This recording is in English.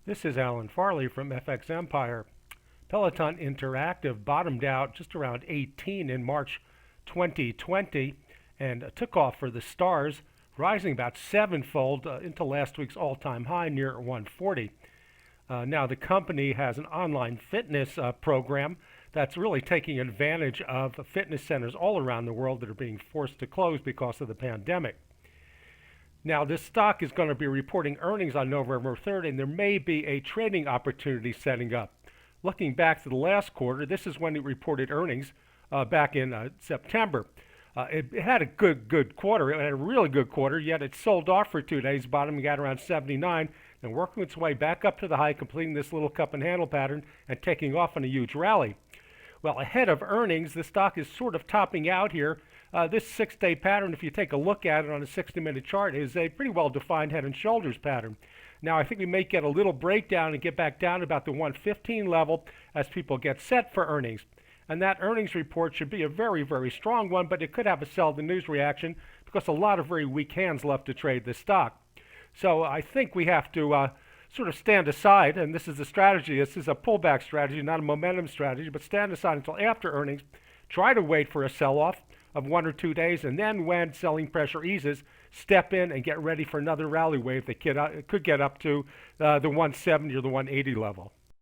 This is Alan Farley from FX Empire. Peloton Interactive bottomed out just around 18 in March 2020 and took off for the stars, rising about sevenfold into last week's all-time high near 140. Now, the company has an online fitness program that's really taking advantage of fitness centers all around the world that are being forced to close because of the pandemic. Now, this stock is going to be reporting earnings on November 3rd, and there may be a trading opportunity setting up. Looking back to the last quarter, this is when it reported earnings back in September. It had a good quarter. It had a really good quarter, yet it sold off for 2 days, bottoming out around 79 and working its way back up to the high, completing this little cup and handle pattern and taking off on a huge rally. Well, ahead of earnings, the stock is sort of topping out here. This 6-day pattern, if you take a look at it on a 60-minute chart, is a pretty well-defined head and shoulders pattern. Now, I think we may get a little breakdown and get back down to about the 115 level as people get set for earnings. And that earnings report should be a very strong one, but it could have a sell the news reaction because a lot of very weak hands left to trade this stock. So I think we have to sort of stand aside, and this is a strategy. This is a pullback strategy, not a momentum strategy, but stand aside until after earnings. Try to wait for a sell-off of 1 or 2 days, and then when selling pressure eases, step in and get ready for another rally wave that could get up to the 170 or the 180 level.